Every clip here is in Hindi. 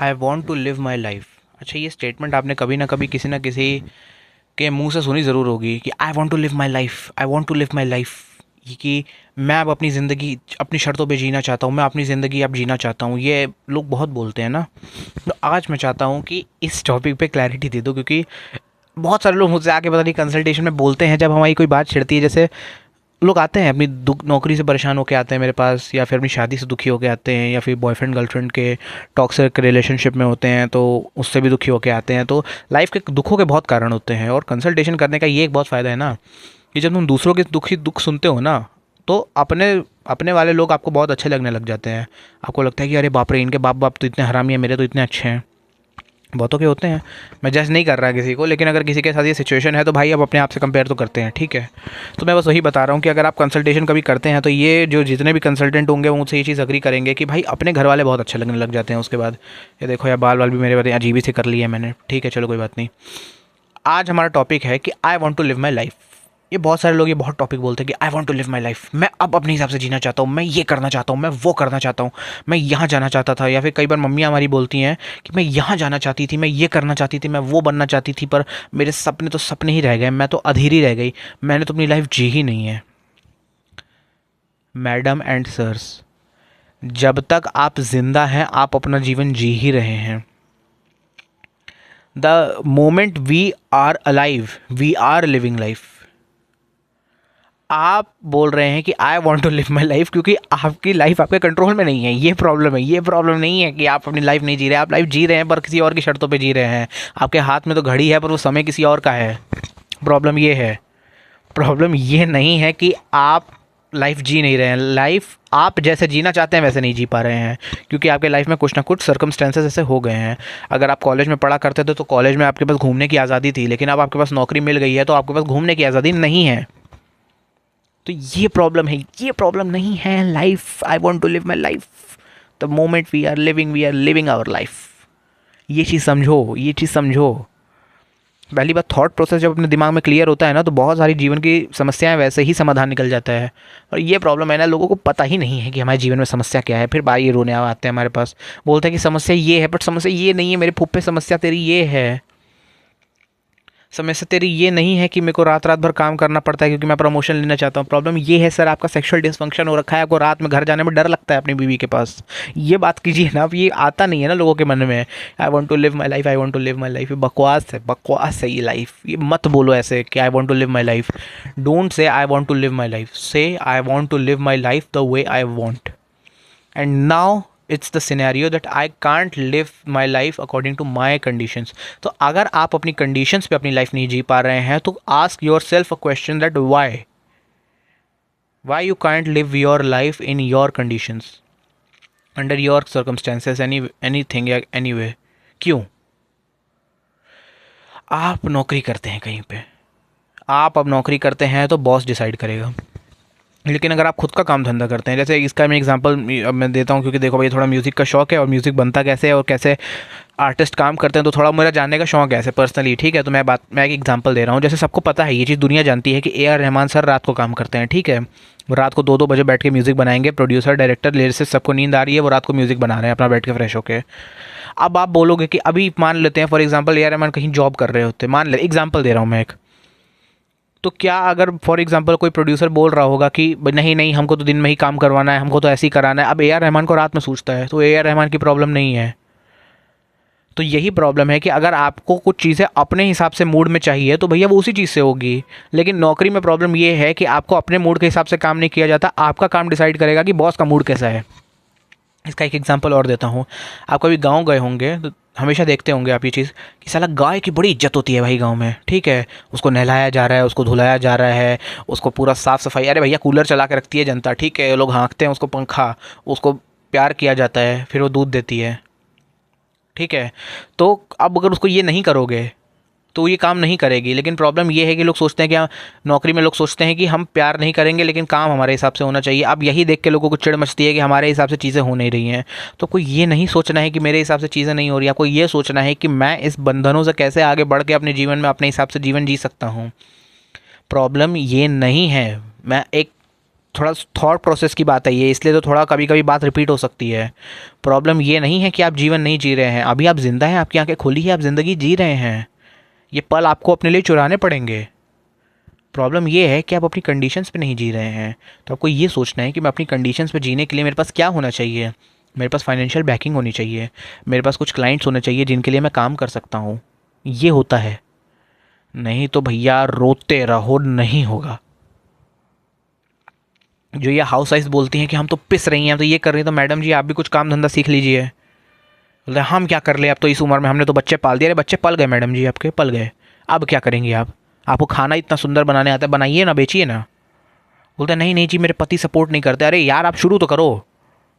I want to live my life. अच्छा, ये स्टेटमेंट आपने कभी ना कभी किसी ना किसी के मुंह से सुनी ज़रूर होगी कि I want to live my life, I want to live my life. ये कि मैं अब अपनी ज़िंदगी अपनी शर्तों पे जीना चाहता हूँ, मैं अपनी ज़िंदगी अब जीना चाहता हूँ। ये लोग बहुत बोलते हैं ना। तो आज मैं चाहता हूँ कि इस टॉपिक पे क्लैरिटी दे दो, क्योंकि बहुत सारे लोग मुझसे आके पता नहीं कंसल्टेशन में बोलते हैं, जब हमारी कोई बात छिड़ती है, जैसे लोग आते हैं अपनी दुख नौकरी से परेशान होकर आते हैं मेरे पास, या फिर अपनी शादी से दुखी होकर आते हैं, या फिर बॉयफ्रेंड गर्लफ्रेंड के टॉक्सिक रिलेशनशिप में होते हैं तो उससे भी दुखी होकर आते हैं। तो लाइफ के दुखों के बहुत कारण होते हैं, और कंसल्टेशन करने का ये एक बहुत फ़ायदा है ना कि जब तुम दूसरों के दुख सुनते हो ना, तो अपने अपने वाले लोग आपको बहुत अच्छे लगने लग जाते हैं। आपको लगता है कि अरे बाप रे, इनके बाप बाप तो इतने हरामी हैं, मेरे तो इतने अच्छे हैं। बहुतों के होते हैं, मैं जज नहीं कर रहा किसी को, लेकिन अगर किसी के साथ ये सिचुएशन है तो भाई अब अपने आप से कंपेयर तो करते हैं, ठीक है। तो मैं बस वही बता रहा हूँ कि अगर आप कंसल्टेशन कभी करते हैं तो ये जो जितने भी कंसल्टेंट होंगे वो मुझसे ये चीज़ अग्री करेंगे कि भाई अपने घर वाले बहुत अच्छे लगने लग जाते हैं उसके बाद। ये देखो यार, बाल वाल भी मेरे बारे अजीब ही से कर लिए मैंने, ठीक है, चलो कोई बात नहीं। आज हमारा टॉपिक है कि I want to live my life. ये बहुत सारे लोग ये बहुत टॉपिक बोलते हैं कि I want to live my life, मैं अब अपने हिसाब से जीना चाहता हूँ, मैं ये करना चाहता हूँ, मैं वो करना चाहता हूँ, मैं यहाँ जाना चाहता था। या फिर कई बार मम्मी हमारी बोलती हैं कि मैं यहाँ जाना चाहती थी, मैं ये करना चाहती थी, मैं वो बनना चाहती थी, पर मेरे सपने तो सपने ही रह गए, मैं तो अधीरी रह गई, मैंने तो अपनी लाइफ जी ही नहीं है। मैडम एंड सर्स, जब तक आप जिंदा हैं आप अपना जीवन जी ही रहे हैं। The moment we are alive we are living life. आप बोल रहे हैं कि I want to live my life क्योंकि आपकी लाइफ आपके कंट्रोल में नहीं है। ये प्रॉब्लम है। ये प्रॉब्लम नहीं है कि आप अपनी लाइफ नहीं जी रहे, आप लाइफ जी रहे हैं पर किसी और की शर्तों पे जी रहे हैं। आपके हाथ में तो घड़ी है पर वो समय किसी और का है। प्रॉब्लम ये है। प्रॉब्लम ये नहीं है कि आप लाइफ जी नहीं रहे हैं। लाइफ आप जैसे जीना चाहते हैं वैसे नहीं जी पा रहे हैं, क्योंकि आपके लाइफ में कुछ ना कुछ सर्कमस्टेंसेस ऐसे हो गए हैं। अगर आप कॉलेज में पढ़ा करते थे तो कॉलेज में आपके पास घूमने की आज़ादी थी, लेकिन अब आपके पास नौकरी मिल गई है तो आपके पास घूमने की आज़ादी नहीं है। तो ये प्रॉब्लम है, ये प्रॉब्लम नहीं है life. I want to live my life, the moment we are living our life. ये चीज़ समझो, ये चीज़ समझो। पहली बात, थॉट प्रोसेस जब अपने दिमाग में क्लियर होता है ना तो बहुत सारी जीवन की समस्याएं वैसे ही समाधान निकल जाता है। और ये प्रॉब्लम है ना, लोगों को पता ही नहीं है कि हमारे जीवन में समस्या क्या है। फिर भाई ये रोने आते हैं हमारे पास, बोलते हैं कि समस्या ये है, बट समस्या ये नहीं है मेरे फुप्पे, समस्या तेरी ये है। समस्या तेरी ये नहीं है कि मेरे को रात रात भर काम करना पड़ता है क्योंकि मैं प्रमोशन लेना चाहता हूँ। प्रॉब्लम ये है सर, आपका सेक्सुअल डिसफंक्शन हो रखा है, आपको रात में घर जाने में डर लगता है अपनी बीवी के पास। ये बात कीजिए ना, अब ये आता नहीं है ना लोगों के मन में। I want to live my life, I want to live my life. ये बकवास है, बकवास है ये लाइफ। ये मत बोलो ऐसे कि I want to live my life. Don't say I want to live my life, say I want to live my life the way I want. And now it's the scenario that I can't live my life according to my conditions. तो अगर आप अपनी कंडीशंस पे अपनी लाइफ नहीं जी पा रहे हैं तो ask your self a question that why you can't live your life in your conditions, under your circumstances, any thing या एनी वे। क्यों? आप नौकरी करते हैं कहीं पे, आप अब नौकरी करते हैं तो बॉस डिसाइड करेगा। लेकिन अगर आप खुद का काम धंधा करते हैं, जैसे इसका मैं एग्जांपल अब मैं देता हूँ, क्योंकि देखो भाई थोड़ा म्यूज़िक का शौक है और म्यूज़िक बनता कैसे है और कैसे आर्टिस्ट काम करते हैं, तो थोड़ा मेरा जानने का शौक है ऐसे पर्सनली, ठीक है। तो मैं एक एग्जांपल दे रहा हूँ। जैसे सबको पता है, ये चीज़ दुनिया जानती है कि ए आर रहमान सर रात को काम करते हैं, ठीक है। वो रात को 2-2 बजे बैठ के म्यूज़िक बनाएंगे। प्रोड्यूसर, डायरेक्टर, लिरिसिस्ट सबको नींद आ रही है, वो रात को म्यूज़िक बना रहे हैं अपना बैठ के फ्रेश होके। अब आप बोलोगे कि अभी मान लेते हैं for example A R Rahman कहीं जॉब कर रहे होते, मान ले एग्जाम्पल दे रहा हूँ मैं एक। तो क्या अगर फॉर एग्जांपल कोई प्रोड्यूसर बोल रहा होगा कि नहीं नहीं हमको तो दिन में ही काम करवाना है, हमको तो ऐसे ही कराना है, अब ए आर रहमान को रात में सूझता है, तो ए आर रहमान की प्रॉब्लम नहीं है। तो यही प्रॉब्लम है कि अगर आपको कुछ चीज़ें अपने हिसाब से मूड में चाहिए तो भैया वो उसी चीज़ से होगी। लेकिन नौकरी में प्रॉब्लम ये है कि आपको अपने मूड के हिसाब से काम नहीं किया जाता, आपका काम डिसाइड करेगा कि बॉस का मूड कैसा है। इसका एक एग्जांपल और देता हूँ। आप कभी गांव गए होंगे तो हमेशा देखते होंगे आप ये चीज़ कि साला गाय की बड़ी इज्जत होती है भाई गांव में, ठीक है। उसको नहलाया जा रहा है, उसको धुलाया जा रहा है, उसको पूरा साफ़ सफाई, अरे भैया कूलर चला के रखती है जनता, ठीक है, लोग हाँकते हैं उसको, पंखा, उसको प्यार किया जाता है, फिर वो दूध देती है, ठीक है। तो अब अगर उसको ये नहीं करोगे तो ये काम नहीं करेगी। लेकिन प्रॉब्लम ये है कि लोग सोचते हैं कि नौकरी में लोग सोचते हैं कि हम प्यार नहीं करेंगे लेकिन काम हमारे हिसाब से होना चाहिए। अब यही देख के लोगों को चिढ़ मचती है कि हमारे हिसाब से चीज़ें हो नहीं रही हैं। तो कोई ये नहीं सोचना है कि मेरे हिसाब से चीज़ें नहीं हो रही, आपको ये सोचना है कि मैं इस बंधनों से कैसे आगे बढ़ के अपने जीवन में अपने हिसाब से जीवन जी सकता हूँ। प्रॉब्लम ये नहीं है। मैं एक थोड़ा थॉट प्रोसेस की बात है ये, इसलिए तो थोड़ा कभी कभी बात रिपीट हो सकती है। प्रॉब्लम ये नहीं है कि आप जीवन नहीं जी रहे हैं, अभी आप ज़िंदा हैं, आपकी आंखें खुली है, आप ज़िंदगी जी रहे हैं। ये पल आपको अपने लिए चुराने पड़ेंगे। प्रॉब्लम ये है कि आप अपनी कंडीशंस पे नहीं जी रहे हैं। तो आपको ये सोचना है कि मैं अपनी कंडीशंस पे जीने के लिए मेरे पास क्या होना चाहिए। मेरे पास फाइनेंशियल बैकिंग होनी चाहिए, मेरे पास कुछ क्लाइंट्स होने चाहिए जिनके लिए मैं काम कर सकता हूँ। ये होता है, नहीं तो भैया रोते रहो, नहीं होगा। जो ये हाउस वाइफ बोलती हैं कि हम तो पिस रही हैं, हम तो ये कर रही हैं, तो मैडम जी आप भी कुछ काम धंधा सीख लीजिए। बोलते हैं हम क्या कर ले, अब तो इस उम्र में हमने तो बच्चे पाल दिए। अरे बच्चे पल गए मैडम जी, आपके पल गए, अब क्या करेंगे आप? आपको खाना इतना सुंदर बनाने आता है, बनाइए ना, बेचिए ना। बोलते हैं नहीं नहीं जी मेरे पति सपोर्ट नहीं करते। अरे यार आप शुरू तो करो,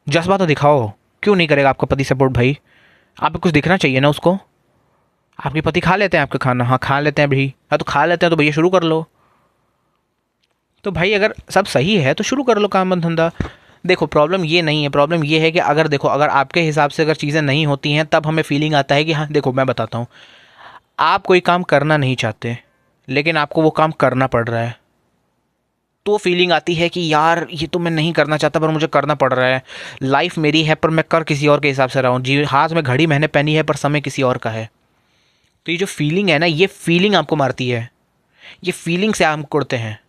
जज्बा तो दिखाओ। क्यों नहीं करेगा आपका पति सपोर्ट भाई? आपको कुछ दिखना चाहिए ना उसको। आपके पति खा लेते हैं आपका खाना? हाँ खा लेते हैं भाई। हाँ तो खा लेते हैं तो भैया शुरू कर लो। तो भाई अगर सब सही है तो शुरू कर लो काम धंधा। देखो प्रॉब्लम ये नहीं है, प्रॉब्लम ये है कि अगर देखो अगर आपके हिसाब से अगर चीज़ें नहीं होती हैं तब हमें फीलिंग आता है कि हाँ देखो मैं बताता हूँ, आप कोई काम करना नहीं चाहते लेकिन आपको वो काम करना पड़ रहा है, तो वो फीलिंग आती है कि यार ये तो मैं नहीं करना चाहता पर मुझे करना पड़ रहा है। लाइफ मेरी है पर मैं कर किसी और के हिसाब से रहा हूँ। जी हाथ में घड़ी मैंने पहनी है पर समय किसी और का है। तो ये जो फीलिंग है ना, ये फीलिंग आपको मारती है, ये फीलिंग से हम कुड़ते हैं।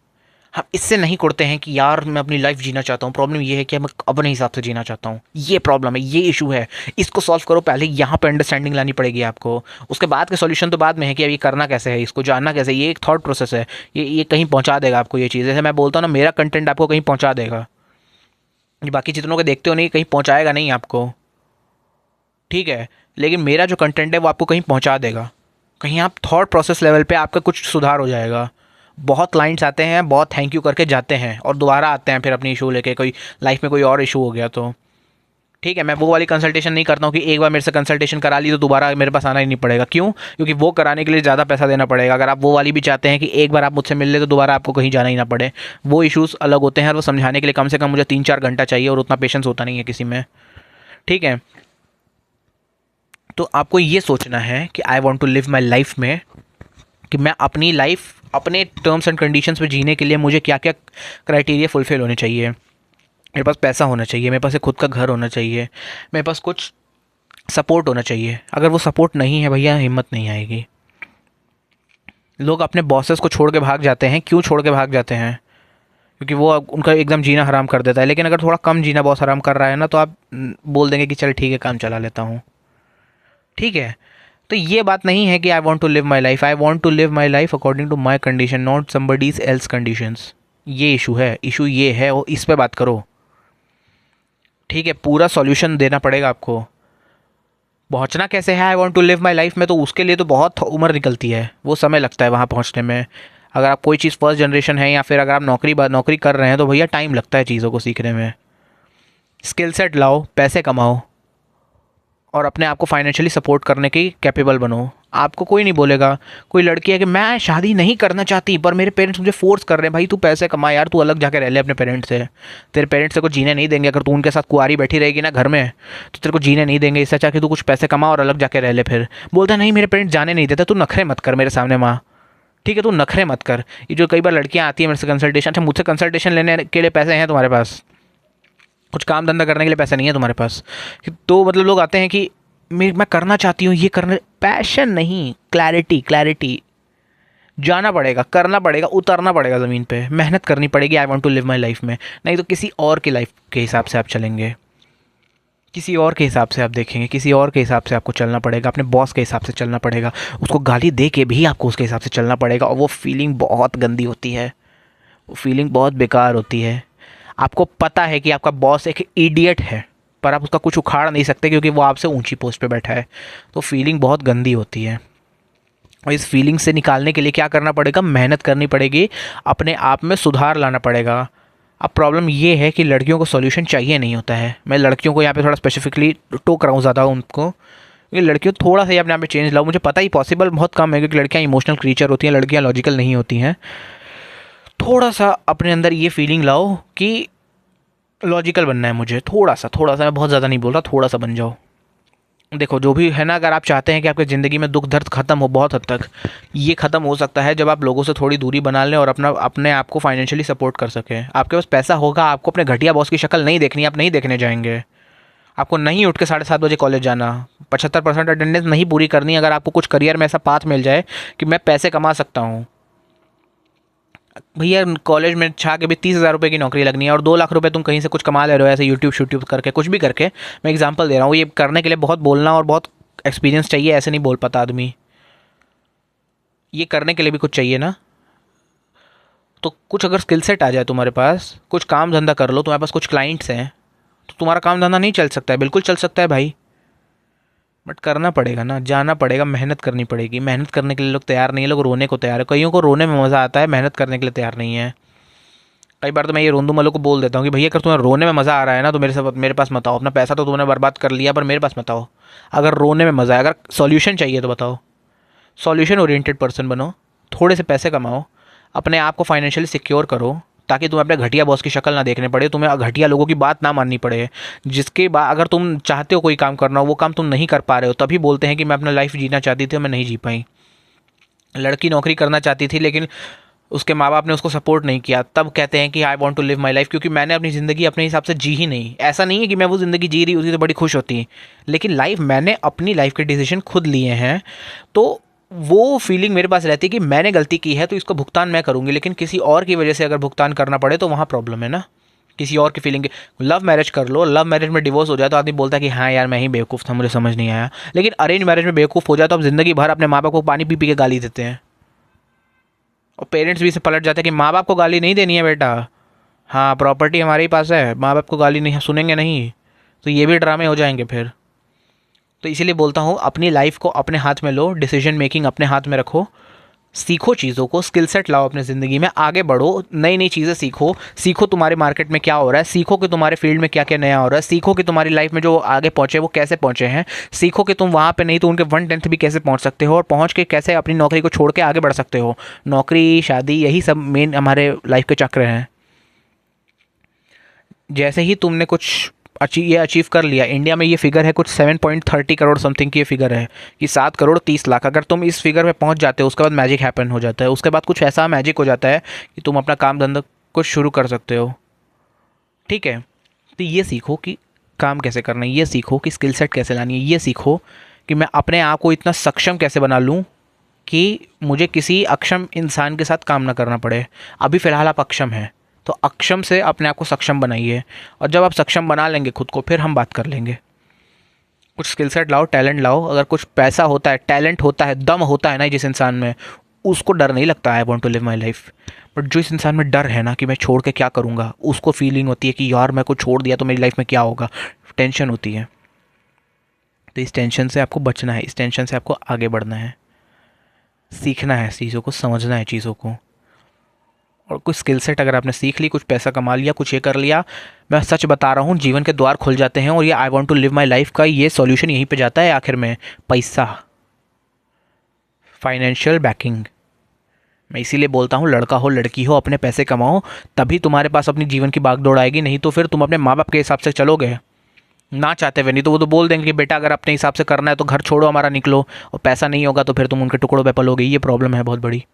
हम इससे नहीं कुड़ते हैं कि यार मैं अपनी लाइफ जीना चाहता हूँ। प्रॉब्लम ये है कि मैं अपने हिसाब से जीना चाहता हूँ। ये प्रॉब्लम है, ये इशू है। इसको सॉल्व करो पहले, यहाँ पे अंडरस्टैंडिंग लानी पड़ेगी आपको। उसके बाद के सॉल्यूशन तो बाद में है कि अभी करना कैसे है, इसको जानना कैसे है। ये एक थॉट प्रोसेस है, ये कहीं पहुँचा देगा आपको। ये चीज़ जैसे मैं बोलता हूँ ना, मेरा कंटेंट आपको कहीं पहुँचा देगा। ये बाकी जितनों को देखते हो नहीं, कहीं पहुँचाएगा नहीं आपको, ठीक है। लेकिन मेरा जो कंटेंट है वो आपको कहीं पहुँचा देगा। कहीं आप थॉट प्रोसेस लेवल पे आपका कुछ सुधार हो जाएगा। बहुत क्लाइंट्स आते हैं, बहुत थैंक यू करके जाते हैं और दोबारा आते हैं फिर अपनी इशू लेके, कोई लाइफ में कोई और इशू हो गया तो। ठीक है, मैं वो वाली कंसल्टेशन नहीं करता हूँ कि एक बार मेरे से कंसल्टेशन करा ली तो दोबारा मेरे पास आना ही नहीं पड़ेगा। क्यों? क्योंकि वो कराने के लिए ज़्यादा पैसा देना पड़ेगा। अगर आप वो वाली भी चाहते हैं कि एक बार आप मुझसे मिल ले तो दोबारा आपको कहीं जाना ही ना पड़े, वो इशूज़ अलग होते हैं और वो समझाने के लिए कम से कम मुझे 3-4 घंटा चाहिए और उतना पेशेंस होता नहीं है किसी में, ठीक है। तो आपको ये सोचना है कि I want to live my life में, कि मैं अपनी लाइफ अपने टर्म्स एंड कंडीशंस में जीने के लिए मुझे क्या क्या क्राइटेरिया फुलफिल होने चाहिए। मेरे पास पैसा होना चाहिए, मेरे पास एक खुद का घर होना चाहिए, मेरे पास कुछ सपोर्ट होना चाहिए। अगर वो सपोर्ट नहीं है भैया, हिम्मत नहीं आएगी। लोग अपने बॉसेस को छोड़ के भाग जाते हैं। क्यों छोड़ के भाग जाते हैं? क्योंकि वो उनका एकदम जीना हराम कर देता है। लेकिन अगर थोड़ा कम जीना बॉस हराम कर रहा है ना, तो आप बोल देंगे कि चल ठीक है काम चला लेता हूँ, ठीक है। तो ये बात नहीं है कि I want to live my life, I want to live my life according to my condition, not somebody's else conditions. ये इशू है, इशू ये है, वो इस पे बात करो, ठीक है। पूरा सॉल्यूशन देना पड़ेगा आपको। पहुंचना कैसे है I want to live my life में, तो उसके लिए तो बहुत उम्र निकलती है, वो समय लगता है वहाँ पहुँचने में। अगर आप कोई चीज़ फर्स्ट जनरेशन है या फिर अगर आप नौकरी कर रहे हैं तो भैया टाइम लगता है चीज़ों को सीखने में। स्किल सेट लाओ, पैसे कमाओ और अपने आप को फाइनेंशियली सपोर्ट करने की कैपेबल बनो। आपको कोई नहीं बोलेगा। कोई लड़की है कि मैं शादी नहीं करना चाहती पर मेरे पेरेंट्स मुझे फोर्स कर रहे हैं, भाई तू पैसे कमा यार, तू अलग जाके रह ले अपने पेरेंट्स से। तेरे पेरेंट्स से को जीने नहीं देंगे। अगर तू उनके साथ कुंवारी बैठी रहेगी ना घर में तो तेरे को जीने नहीं देंगे। इससे अच्छा कि तू कुछ पैसे कमा और अलग जाके रह ले। फिर बोलता नहीं मेरे पेरेंट्स जाने नहीं देते। तू नखरे मत कर मेरे सामने माँ, ठीक है, तू नखरे मत कर। ये जो कई बार लड़कियाँ आती हैं मेरे से कंसल्टेशन, अच्छा मुझसे कंसल्टेशन लेने के लिए पैसे हैं तुम्हारे पास, कुछ काम धंधा करने के लिए पैसे नहीं है तुम्हारे पास। तो मतलब लोग आते हैं कि मैं करना चाहती हूँ ये करने, पैशन नहीं, क्लैरिटी, क्लैरिटी। जाना पड़ेगा, करना पड़ेगा, उतरना पड़ेगा ज़मीन पे, मेहनत करनी पड़ेगी I want to live my life में। नहीं तो किसी और की लाइफ के हिसाब से आप चलेंगे, किसी और के हिसाब से आप देखेंगे, किसी और के हिसाब से आपको चलना पड़ेगा, अपने बॉस के हिसाब से चलना पड़ेगा, उसको गाली दे के भी आपको उसके हिसाब से चलना पड़ेगा। और वो फीलिंग बहुत गंदी होती है, वो फीलिंग बहुत बेकार होती है। आपको पता है कि आपका बॉस एक इडियट है पर आप उसका कुछ उखाड़ नहीं सकते क्योंकि वो आपसे ऊंची पोस्ट पे बैठा है। तो फीलिंग बहुत गंदी होती है और इस फीलिंग से निकालने के लिए क्या करना पड़ेगा? मेहनत करनी पड़ेगी, अपने आप में सुधार लाना पड़ेगा। अब प्रॉब्लम ये है कि लड़कियों को सॉल्यूशन चाहिए नहीं होता है। मैं लड़कियों को यहाँ पे थोड़ा स्पेसिफिकली टोक रहा हूँ ज़्यादा उनको, क्योंकि लड़कियों थोड़ा सा ही अपने यहाँ पे चेंज लाओ। मुझे पता ही पॉसिबल बहुत कम है क्योंकि लड़कियाँ इमोशनल क्रीचर होती हैं, लड़कियाँ लॉजिकल नहीं होती हैं। थोड़ा सा अपने अंदर ये फीलिंग लाओ कि लॉजिकल बनना है मुझे, थोड़ा सा, मैं बहुत ज़्यादा नहीं बोल रहा, थोड़ा सा बन जाओ। देखो जो भी है ना, अगर आप चाहते हैं कि आपकी ज़िंदगी में दुख दर्द खत्म हो, बहुत हद तक ये खत्म हो सकता है जब आप लोगों से थोड़ी दूरी बना लें और अपने आप को फाइनेंशियली सपोर्ट कर सकें। आपके पास पैसा होगा, आपको अपने घटिया बॉस की शक्ल नहीं देखनी, आप नहीं देखने जाएंगे। आपको नहीं उठ के 7:30 बजे कॉलेज जाना, 75% अटेंडेंस नहीं पूरी करनी। अगर आपको कुछ करियर में ऐसा पाथ मिल जाए कि मैं पैसे कमा सकता हूँ, भैया कॉलेज में छा के भी 30,000 रुपये की नौकरी लगनी है और 2 लाख रुपए तुम कहीं से कुछ कमा ले रहे हो ऐसे यूट्यूब शूट्यूब करके, कुछ भी करके। मैं एग्जांपल दे रहा हूँ, ये करने के लिए बहुत बोलना और बहुत एक्सपीरियंस चाहिए, ऐसे नहीं बोल पाता आदमी। ये करने के लिए भी कुछ चाहिए ना। तो कुछ अगर स्किल सेट आ जाए तुम्हारे पास, कुछ काम धंधा कर लो, तुम्हारे पास कुछ क्लाइंट्स हैं, तो तुम्हारा काम धंधा नहीं चल सकता है? बिल्कुल चल सकता है भाई, बट करना पड़ेगा ना, जाना पड़ेगा, मेहनत करनी पड़ेगी। मेहनत करने के लिए लोग तैयार नहीं है, लोग रोने को तैयार है। कईयों को रोने में मज़ा आता है, मेहनत करने के लिए तैयार नहीं है। कई बार तो मैं ये रोंदू मलो को बोल देता हूँ कि भैया अगर तुम्हें रोने में मज़ा आ रहा है ना तो मेरे पास मत आओ। अपना पैसा तो तुमने बर्बाद कर लिया, पर मेरे पास मत आओ। अगर रोने में मज़ा है, अगर सॉल्यूशन चाहिए तो बताओ। सॉल्यूशन ओरिएंटेड पर्सन बनो, थोड़े से पैसे कमाओ, अपने आप को फाइनेंशियली सिक्योर करो, ताकि तुम्हें अपने घटिया बॉस की शक्ल ना देखने पड़े, तुम्हें घटिया लोगों की बात ना माननी पड़े। जिसके बाद अगर तुम चाहते हो कोई काम करना हो, वो काम तुम नहीं कर पा रहे हो, तभी बोलते हैं कि मैं अपना लाइफ जीना चाहती थी और मैं नहीं जी पाई। लड़की नौकरी करना चाहती थी लेकिन उसके माँ बाप ने उसको सपोर्ट नहीं किया, तब कहते हैं कि I want to live my life, क्योंकि मैंने अपनी ज़िंदगी अपने हिसाब से जी ही नहीं। ऐसा नहीं है कि मैं वो ज़िंदगी जी रही होती तो बड़ी खुश होती, लेकिन लाइफ मैंने अपनी लाइफ के डिसीजन खुद लिए हैं। तो वो फीलिंग मेरे पास रहती है कि मैंने गलती की है तो इसका भुगतान मैं करूँगी, लेकिन किसी और की वजह से अगर भुगतान करना पड़े तो वहाँ प्रॉब्लम है ना। किसी और की फीलिंग। लव मैरिज कर लो, लव मैरिज में डिवोर्स हो जाए तो आदमी बोलता है कि हाँ यार मैं ही बेवकूफ़ था, मुझे समझ नहीं आया। लेकिन अरेंज मैरिज में बेवकूफ़ हो जाए तो आप ज़िंदगी भर अपने माँ बाप को पानी पी पी के गाली देते हैं, और पेरेंट्स भी इसे पलट जाते हैं कि माँ बाप को गाली नहीं देनी है बेटा, हाँ प्रॉपर्टी हमारे ही पास है, माँ बाप को गाली नहीं सुनेंगे नहीं, तो ये भी ड्रामे हो जाएंगे फिर। तो इसीलिए बोलता हूँ अपनी लाइफ को अपने हाथ में लो, डिसीजन मेकिंग अपने हाथ में रखो, सीखो चीज़ों को, स्किल सेट लाओ अपनी ज़िंदगी में, आगे बढ़ो, नई नई चीज़ें सीखो। सीखो तुम्हारे मार्केट में क्या हो रहा है, सीखो कि तुम्हारे फील्ड में क्या क्या नया हो रहा है, सीखो कि तुम्हारी लाइफ में जो आगे पहुँचे वो कैसे पहुँचे हैं, सीखो कि तुम वहाँ पे नहीं तो उनके 1/10 भी कैसे पहुँच सकते हो, और पहुँच के कैसे अपनी नौकरी को छोड़ के आगे बढ़ सकते हो। नौकरी, शादी, यही सब मेन हमारे लाइफ के चक्र हैं। जैसे ही तुमने कुछ ये अचीव कर लिया, इंडिया में ये फिगर है कुछ 7.30 करोड़ समथिंग की ये फिगर है कि 7 करोड़ 30 लाख, अगर तुम इस फिगर पे पहुंच जाते हो उसके बाद मैजिक हैपन हो जाता है। उसके बाद कुछ ऐसा मैजिक हो जाता है कि तुम अपना काम धंधा कुछ शुरू कर सकते हो। ठीक है, तो ये सीखो कि काम कैसे करना है, ये सीखो कि स्किल सेट कैसे लानी है, ये सीखो कि मैं अपने आप को इतना सक्षम कैसे बना लूँ कि मुझे किसी अक्षम इंसान के साथ काम ना करना पड़े। अभी फ़िलहाल आप अक्षम हैं, तो अक्षम से अपने आप को सक्षम बनाइए, और जब आप सक्षम बना लेंगे खुद को फिर हम बात कर लेंगे। कुछ स्किल सेट लाओ, टैलेंट लाओ। अगर कुछ पैसा होता है, टैलेंट होता है, दम होता है ना जिस इंसान में, उसको डर नहीं लगता I want to live my life. But जो इस इंसान में डर है ना कि मैं छोड़ के क्या करूँगा, उसको फीलिंग होती है कि यार मैं कुछ छोड़ दिया तो मेरी लाइफ में क्या होगा, टेंशन होती है। तो इस टेंशन से आपको बचना है, इस टेंशन से आपको आगे बढ़ना है, सीखना है चीज़ों को, समझना है चीज़ों को। और कुछ स्किल सेट अगर आपने सीख ली, कुछ पैसा कमा लिया, कुछ ये कर लिया, मैं सच बता रहा हूँ जीवन के द्वार खुल जाते हैं। और ये I want to live my life का ये सॉल्यूशन यहीं पे जाता है आखिर में, पैसा, फाइनेंशियल बैकिंग। मैं इसीलिए बोलता हूँ लड़का हो लड़की हो अपने पैसे कमाओ, तभी तुम्हारे पास अपनी जीवन की बागडोर आएगी। नहीं तो फिर तुम अपने माँ बाप के हिसाब से चलोगे ना चाहते हुए। नहीं तो वो तो बोल देंगे कि बेटा अगर अपने हिसाब से करना है तो घर छोड़ो हमारा, निकलो, और पैसा नहीं होगा तो फिर तुम उनके टुकड़ों पे पलोगे। ये प्रॉब्लम है बहुत बड़ी।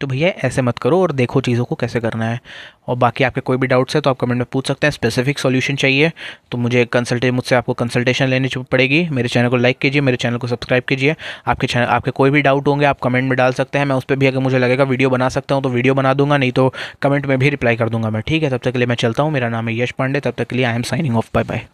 तो भैया ऐसे मत करो और देखो चीज़ों को कैसे करना है। और बाकी आपके कोई भी डाउट्स है तो आप कमेंट में पूछ सकते हैं। स्पेसिफिक सॉल्यूशन चाहिए तो मुझसे आपको कंसल्टेशन लेनी पड़ेगी। मेरे चैनल को लाइक कीजिए, मेरे चैनल को सब्सक्राइब कीजिए। आपके कोई भी डाउट होंगे आप कमेंट में डाल सकते हैं, मैं उस पर भी अगर मुझे लगेगा वीडियो बना सकता हूँ तो वीडियो बना दूंगा, नहीं तो कमेंट में भी रिप्लाई कर दूंगा मैं। ठीक है, तब तक के लिए मैं चलता हूँ। मेरा नाम है यश पांडे, तब तक के लिए I am signing off, bye bye.